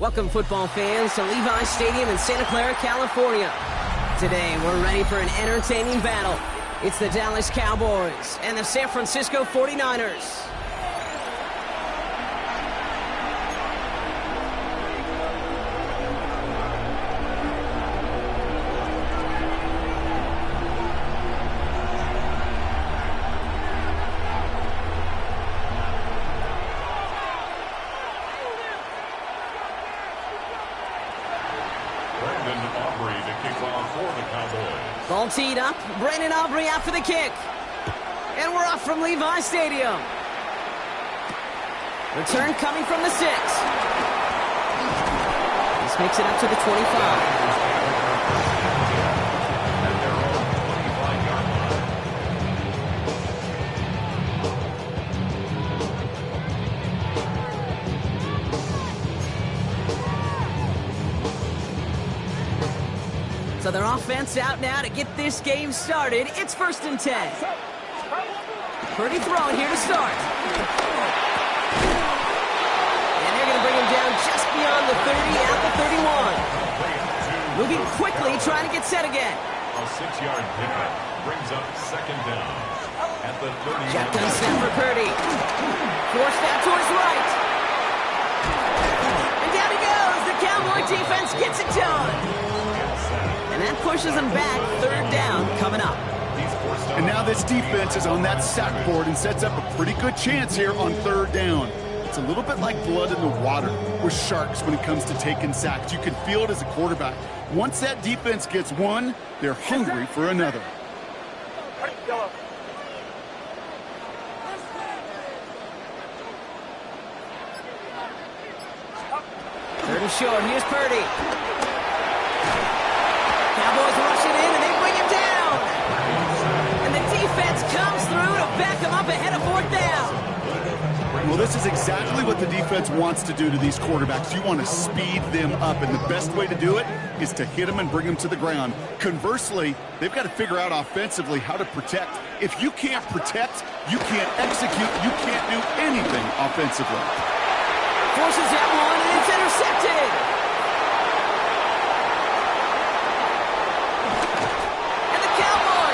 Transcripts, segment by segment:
Welcome, football fans, to Levi's Stadium in Santa Clara, California. Today, we're ready for an entertaining battle. It's the Dallas Cowboys and the San Francisco 49ers. Ball teed up. Brandon Aubrey out for the kick. And we're off from Levi's Stadium. Return coming from the 6. This makes it up to the 25. So their offense out now to get this game started. It's 1st and 10. Purdy throwing here to start. And they're going to bring him down just beyond the 30, out the 31. Moving quickly, trying to get set again. A 6-yard pickup brings up 2nd down at the 30. Shotgun snap for Purdy. Forced that to his right. And down he goes. The Cowboy defense gets it done. And that pushes them back. 3rd down coming up. And now this defense is on that sack board and sets up a pretty good chance here on 3rd down. It's a little bit like blood in the water with sharks when it comes to taking sacks. You can feel it as a quarterback. Once that defense gets one, they're hungry for another. Third and short. Here's Purdy. Cowboys rush it in, and they bring him down. And the defense comes through to back him up ahead of 4th down. Well, this is exactly what the defense wants to do to these quarterbacks. You want to speed them up, and the best way to do it is to hit them and bring them to the ground. Conversely, they've got to figure out offensively how to protect. If you can't protect, you can't execute, you can't do anything offensively. Forces that one, and it's intercepted.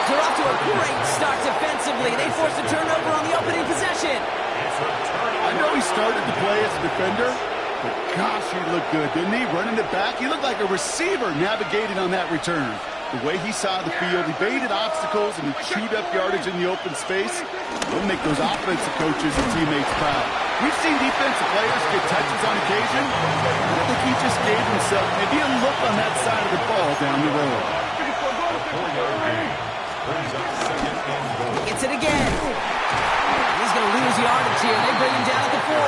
They're off to a great start defensively. They forced a turnover on the opening possession. I know he started to play as a defender, but gosh, he looked good, didn't he? Running it back, he looked like a receiver navigating on that return. The way he saw the field, he baited obstacles, and he chewed up yardage in the open space. He'll make those offensive coaches and teammates proud. We've seen defensive players get touches on occasion, but I think he just gave himself maybe a look on that side of the ball down the road. Gets it again. He's going to lose yardage here. They bring him down at the 4.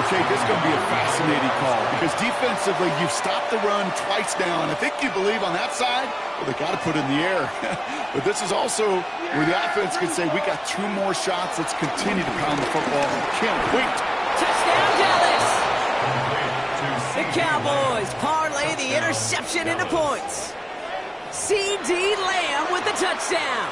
Okay, this is going to be a fascinating call because defensively, you've stopped the run twice now, and I think you believe on that side, well, they got to put it in the air. But this is also where the offense can say, we got 2 more shots. Let's continue to pound the football. Can't wait. Touchdown, Dallas. The Cowboys parlay the interception into points. C.D. Lamb with the touchdown.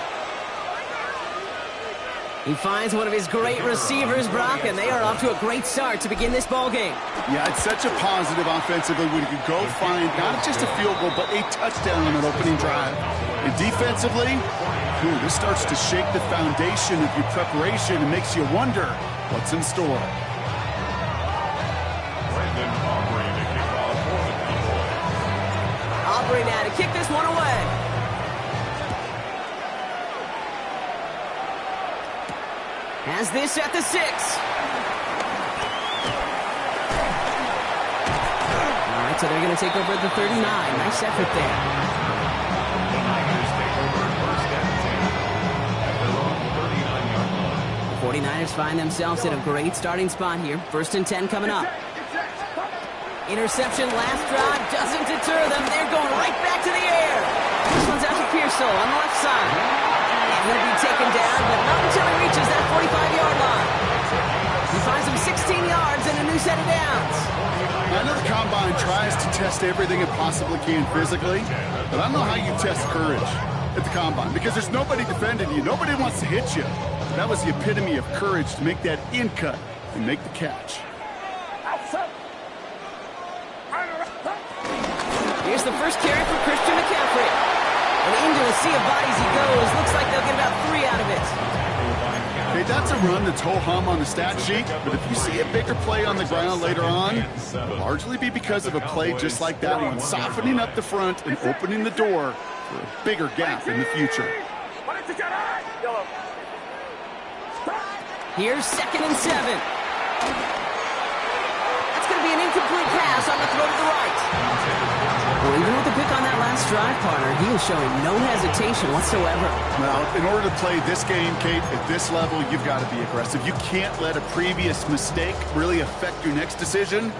He finds one of his great receivers, Brock, and they are off to a great start to begin this ball game. Yeah, it's such a positive offensively when you can go find not just a field goal, but a touchdown on an opening drive. And defensively, this starts to shake the foundation of your preparation and makes you wonder what's in store. Aubrey now to kick this one away. Has this at the 6. All right, so they're going to take over at the 39. Nice effort there. The 49ers find themselves in a great starting spot here. 1st and 10 coming up. Interception last drive doesn't deter them. They're going right back to the air. This one's out to Pearsall on the left side. He'll be taken down, but not until he reaches that 45-yard line. He finds him 16 yards and a new set of downs. I know the Combine tries to test everything it possibly can physically, but I don't know how you test courage at the Combine because there's nobody defending you. Nobody wants to hit you. That was the epitome of courage to make that in cut and make the catch. Here's the first carry for Christian McCaffrey. And into a sea of bodies he goes. Looks like they'll get about 3 out of it. Okay, that's a run that's ho-hum on the stat sheet, but if you see a bigger play on the ground later on, it'll largely be because of a play just like that one, softening up the front and opening the door for a bigger gap in the future. Here's 2nd and 7. That's going to be an incomplete pass on the throw to the right. Well, even with the pick on that last drive, partner, he was showing no hesitation whatsoever. Well, in order to play this game, Kate, at this level, you've got to be aggressive. You can't let a previous mistake really affect your next decision.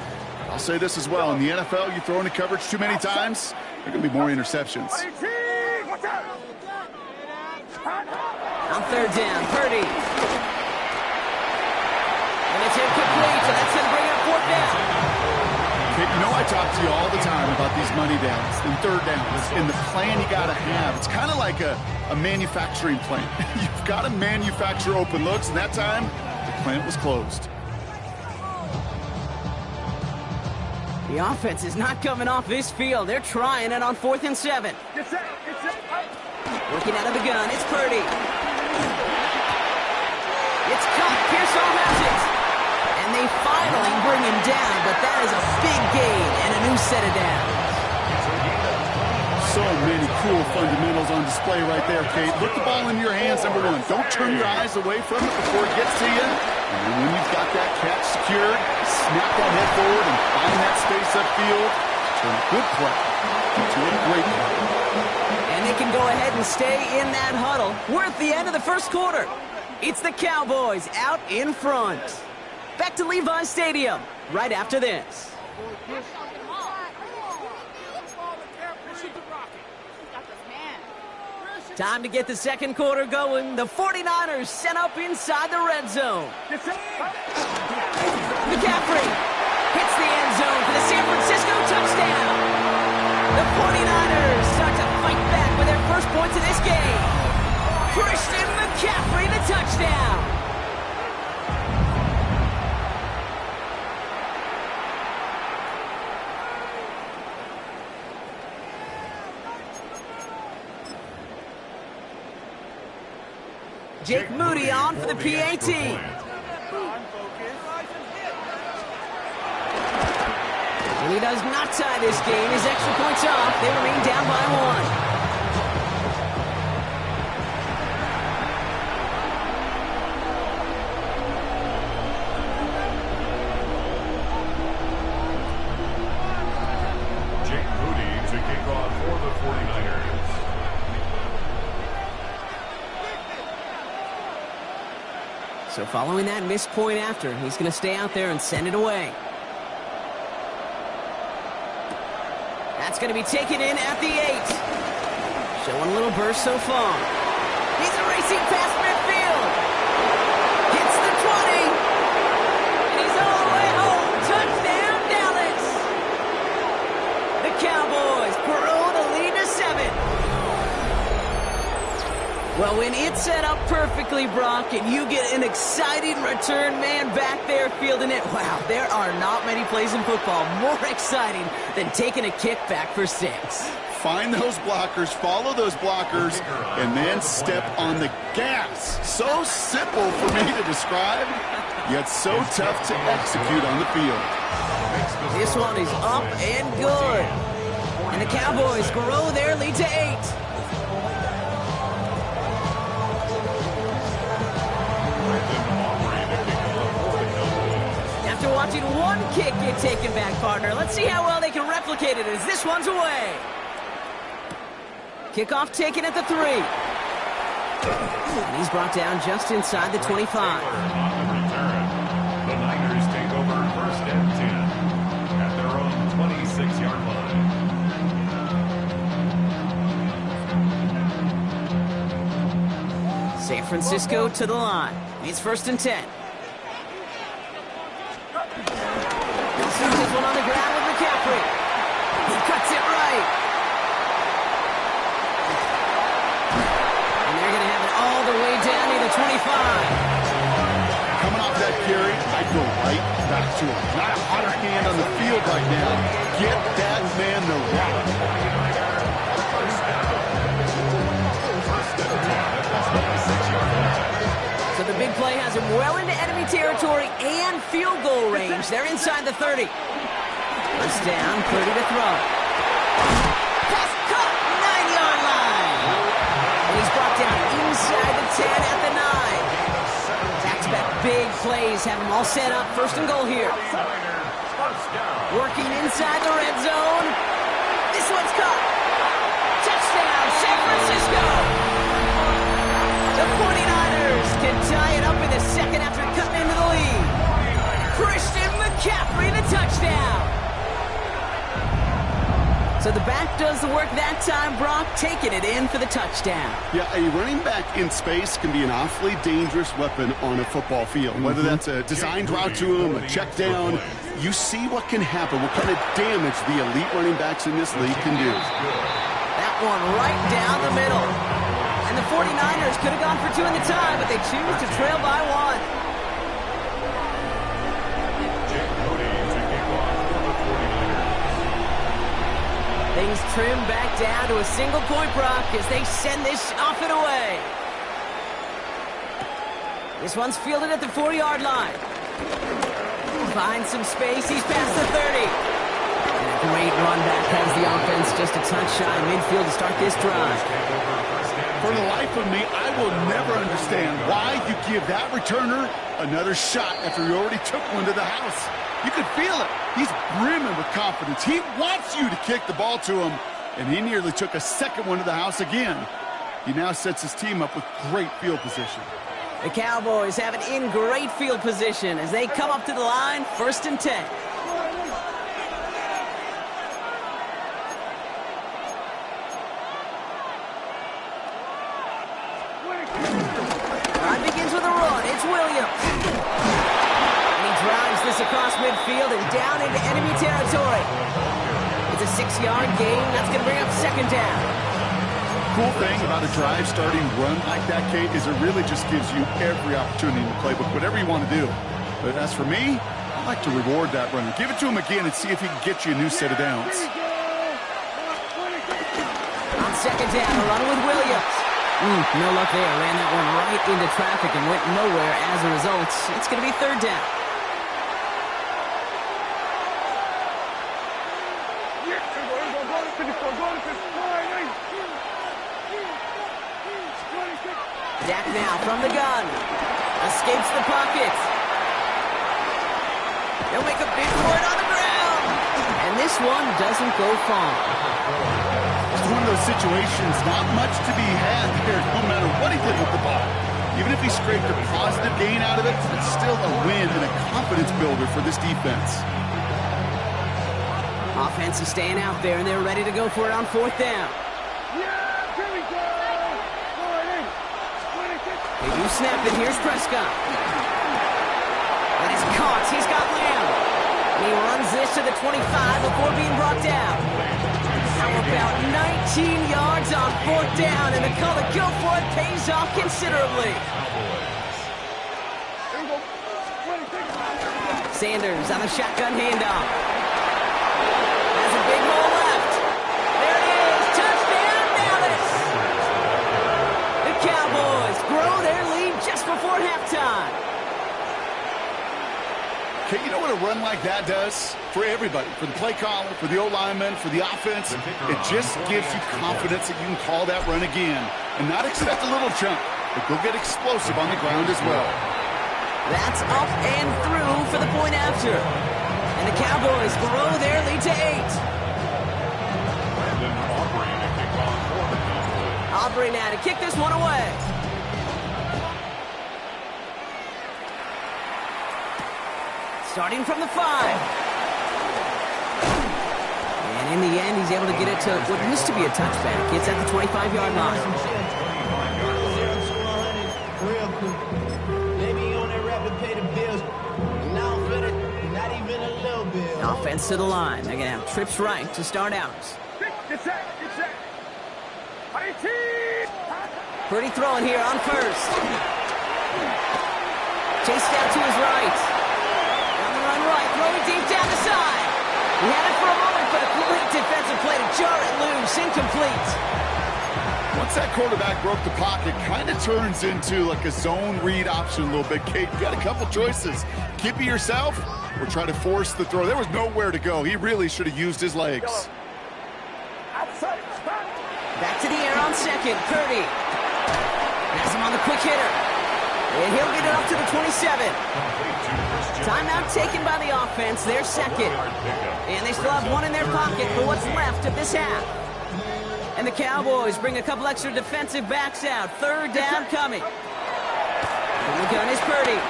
I'll say this as well. In the NFL, you throw into coverage too many times, there are going to be more interceptions. On 3rd down, Purdy. And it's incomplete, so that's going to bring up 4th down. Okay, you know I talk to you all the time about these money downs and 3rd downs and the plan you got to have. It's kind of like a manufacturing plant. You've got to manufacture open looks, and that time, the plant was closed. The offense is not coming off this field. They're trying it on 4th and 7. Working out of the gun, it's Purdy. It's caught, Pearsall has it. And they finally bring him down, but that is a big gain and a new set of downs. So many cool fundamentals on display right there, Kate. Look the ball in your hands, number one. Don't turn your eyes away from it before it gets to you. And then when you've got that catch secured, snap that head forward and find that space upfield. Turn a good play into a great play. And they can go ahead and stay in that huddle. We're at the end of the first quarter. It's the Cowboys out in front. Back to Levi's Stadium right after this. Time to get the second quarter going. The 49ers set up inside the red zone. McCaffrey hits the end zone for the San Francisco touchdown. The 49ers start to fight back with their first points of this game. Christian McCaffrey, the touchdown. Jake Moody on for the PAT. And he does not tie this game. His extra points off. They remain down by 1. Jake Moody to kick off for the 49ers. So following that missed point after, he's going to stay out there and send it away. That's going to be taken in at the 8. Showing a little burst so far. He's racing past midfield. Hits the 20. And he's all the way home. Touchdown, Dallas. The Cowboys grow the lead to 7. Well, when it's set up perfectly, Brock, and you get an exciting return man back there fielding it, wow, there are not many plays in football more exciting than taking a kick back for 6. Find those blockers, follow those blockers, and then step on the gas. So simple for me to describe, yet so tough to execute on the field. This one is up and good. And the Cowboys grow their lead to 8. After watching one kick get taken back, partner, let's see how well they can replicate it as this one's away. Kickoff taken at the 3. And he's brought down just inside the 25. On the return, the Niners take over 1st and 10 at their own 26-yard line. San Francisco to the line. It's 1st and 10. This one on the ground with McCaffrey. He cuts it right. And they're going to have it all the way down near the 25. Coming off that that carry, I'd go right back to him. Not a hotter hand on the field right now. Get that man the rock. So the big play has him well into enemy territory and field goal range. They're inside the 30. First down, 30 to throw. Pass caught, 9-yard line. And he's brought down inside the 10 at the 9. Back-to-back big plays have him all set up. First and goal here. Working inside the red zone. This one's caught. Touchdown, San Francisco. The 49ers can tie it up in the second after cutting into the lead. Christian McCaffrey, the touchdown. So the back does the work that time. Brock taking it in for the touchdown. Yeah, a running back in space can be an awfully dangerous weapon on a football field. Whether that's a designed route to him, a check down, you see what can happen, what kind of damage the elite running backs in this league can do. That one right down the middle. And the 49ers could have gone for 2 in the tie, but they choose to trail by 1. Things trim back down to a single point, Brock, as they send this off and away. This one's fielded at the 4-yard line. Finds some space. He's past the 30. And a great run back has the offense just a touch shy midfield to start this drive. For the life of me, I will never understand why you give that returner another shot after he already took one to the house. You can feel it. He's brimming with confidence. He wants you to kick the ball to him, and he nearly took a second one to the house again. He now sets his team up with great field position. The Cowboys have it in great field position as they come up to the line, 1st and 10. Time begins with a run. It's Williams. Drives this across midfield and down into enemy territory. It's a 6-yard gain. That's going to bring up 2nd down. Cool thing about a drive starting run like that, Kate, is it really just gives you every opportunity in the playbook, whatever you want to do. But as for me, I like to reward that runner. Give it to him again and see if he can get you a new set of downs. On 2nd down, a run with Williams. No luck there. Ran that one right into traffic and went nowhere as a result. It's going to be 3rd down. Dak now from the gun. Escapes the pocket. They'll make a big for it on the ground. And this one doesn't go far. It's one of those situations, not much to be had here, no matter what he did with the ball. Even if he scraped a positive gain out of it, it's still a win and a confidence builder for this defense. Offense is staying out there, and they're ready to go for it on 4th down. They do snap it. Here's Prescott. That is caught. He's got Lamb. And he runs this to the 25 before being brought down. How about 19 yards on 4th down, and the call to go for it pays off considerably. Sanders on a shotgun handoff. Has a big hole left. There it is. Touchdown, Dallas. The Cowboys grow their lead just before halftime. Okay, you know what a run like that does? For everybody, for the play caller, for the O-lineman, for the offense, it just gives you confidence that you can call that run again and not expect a little jump, but go get explosive on the ground as well. That's up and through for the point after. And the Cowboys grow their lead to 8. Aubrey now to kick this one away. Starting from the 5. And in the end, he's able to get it to what used to be a touchback. It's at the 25-yard line. Offense to the line. They're going to have trips right to start out. Pretty throwing here on 1st. Chased out to his right. On the run right, throwing deep down the side. He had it for a moment, but a great defensive play to jar it loose. Incomplete. Once that quarterback broke the pocket, kind of turns into like a zone read option a little bit. Kate, you got a couple choices. Keep it yourself or try to force the throw. There was nowhere to go. He really should have used his legs. Back to the air on second. Purdy has him on the quick hitter. And he'll get it up to the 27. Timeout taken by the offense. They're second. And they still have one in their pocket for what's left of this half. And the Cowboys bring a couple extra defensive backs out. Third down coming. And the gun is Purdy.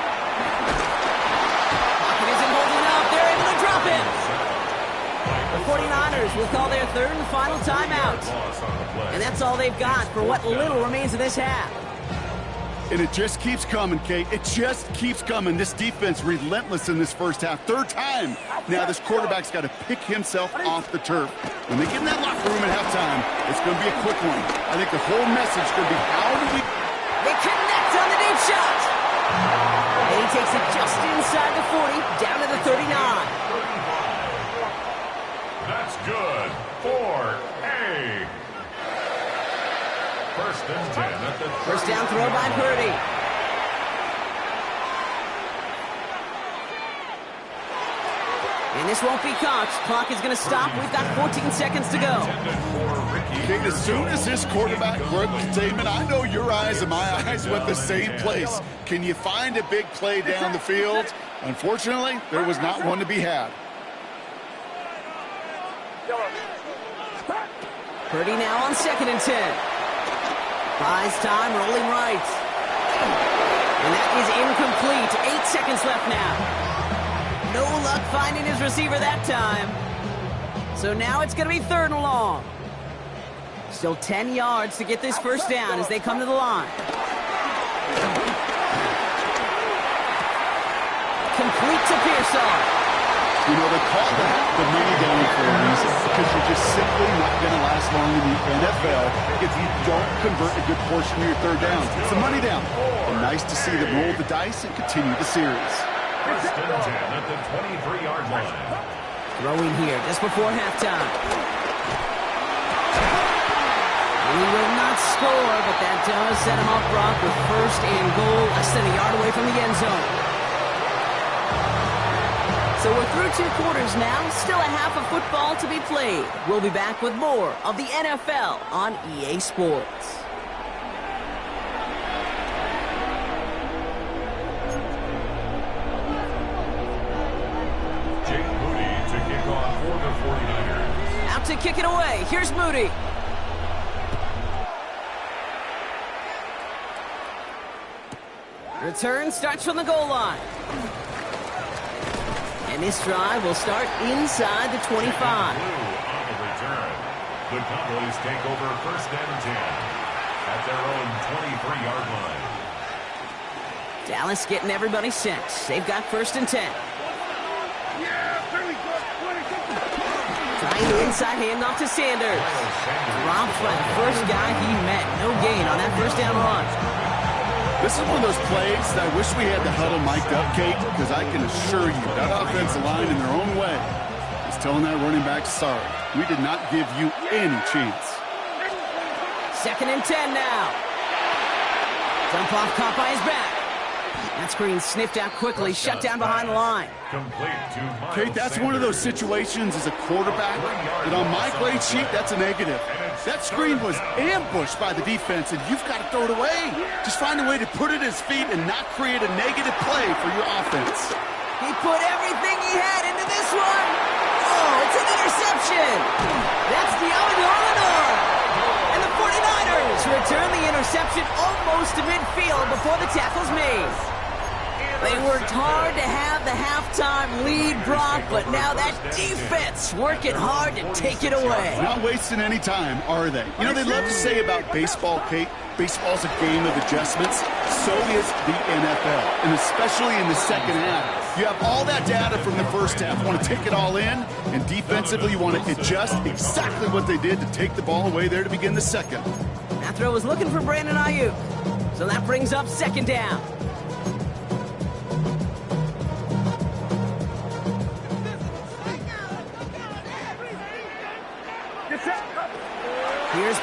Pocket isn't holding up. They're able to drop it. The 49ers will call their third and final timeout. And that's all they've got for what little remains of this half. And it just keeps coming, Kate. It just keeps coming. This defense relentless in this first half. Third time. Now this quarterback's got to pick himself off the turf. When they get in that locker room at halftime, it's going to be a quick one. I think the whole message is going to be, how do we... They connect on the deep shot. And he takes it just inside the 40, down to the 39. That's good for A. First and 10 at the First down throw by Purdy. And this won't be caught. Clock is going to stop. We've got 14 seconds to go. Kate, as soon as this quarterback broke containment, I know your eyes and my eyes went the same place. Can you find a big play down the field? Unfortunately, there was not one to be had. Purdy now on second and 10. Buys time, rolling right. And that is incomplete. 8 seconds left now. No luck finding his receiver that time. So now it's going to be third and long. Still 10 yards to get this first down as they come to the line. Complete to Pearsall. You know, they call that the mini down for a reason, because you're just simply not going to last long in the NFL if you don't convert a good portion of your third down. It's a money down. And nice to see them roll the dice and continue the series. First and 10 at the 23-yard line. Throwing here just before halftime. He will not score, but that does set him off, Brock, with first and goal, less than a yard away from the end zone. So we're through 2 quarters now, still a half of football to be played. We'll be back with more of the NFL on EA Sports. Jake Moody to kick off for the 49ers. Out to kick it away. Here's Moody. Return starts from the goal line. And this drive will start inside the 25. On the return, the Cowboys take over first and 10 at their own 23-yard line. Dallas getting everybody set. They've got first and 10. Trying to inside handoff to Sanders. Dropped by the first guy he met. No gain on that first down run. This is one of those plays that I wish we had the huddle mic'd up, Kate, because I can assure you that offensive line in their own way is telling that running back, sorry, we did not give you any chance. Second and 10 now. Dump off caught by his back. That screen sniffed out quickly, shut down behind the line. Kate, that's one of those situations as a quarterback that on my grade sheet, that's a negative. That screen was ambushed by the defense, and you've got to throw it away. Just find a way to put it at his feet and not create a negative play for your offense. He put everything he had into this one. Oh, it's an interception. That's Deommodore. And the 49ers return the interception almost to midfield before the tackle's made. They worked hard to have the halftime lead, Brock, but now that defense working hard to take it away. Not wasting any time, are they? You know, they love to say about baseball, Kate, baseball's a game of adjustments. So is the NFL, and especially in the second half. You have all that data from the first half. You want to take it all in, and defensively you want to adjust exactly what they did to take the ball away there to begin the second. That throw was looking for Brandon Ayuk. So that brings up second down.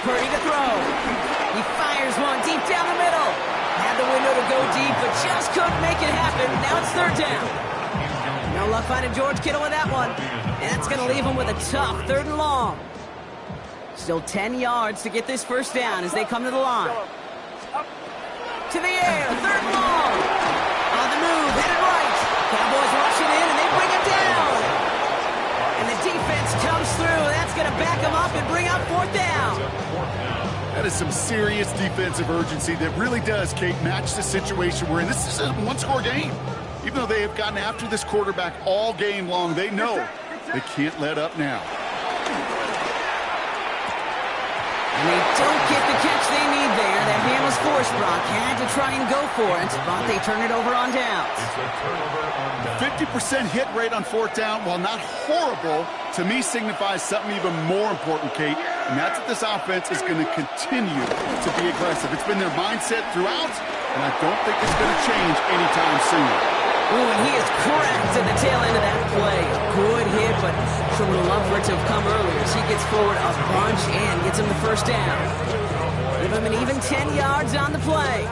Purdy to throw. He fires one deep down the middle. Had the window to go deep, but just couldn't make it happen. Now it's third down. No luck finding George Kittle with that one. And that's going to leave him with a tough 3rd and long. Still 10 yards to get this first down as they come to the line. To the air, 3rd and long. On the move, headed right. Cowboys rush it in, and they bring him down. And the defense comes through. That's going to back him up and bring up 4th down. That is some serious defensive urgency that really does, Kate, match the situation we're in. This is a one-score game. Even though they have gotten after this quarterback all game long, they know they can't let up now. And they don't get the catch they need there. That man was forced, Brock. Had to try and go for it, but they turn it over on downs. 50% hit rate on 4th down, while not horrible, to me signifies something even more important, Kate, and that's that this offense is going to continue to be aggressive. It's been their mindset throughout, and I don't think it's going to change anytime soon. Ooh, and he is cracked at the tail end of that play. A good hit, but sure would have loved for it to have come earlier as he gets forward a bunch and gets him the first down. Give him an even 10 yards on the play.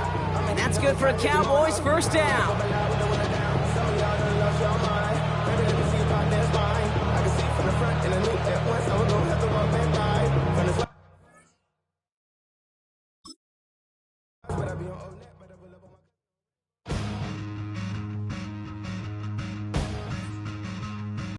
And that's good for a Cowboys first down.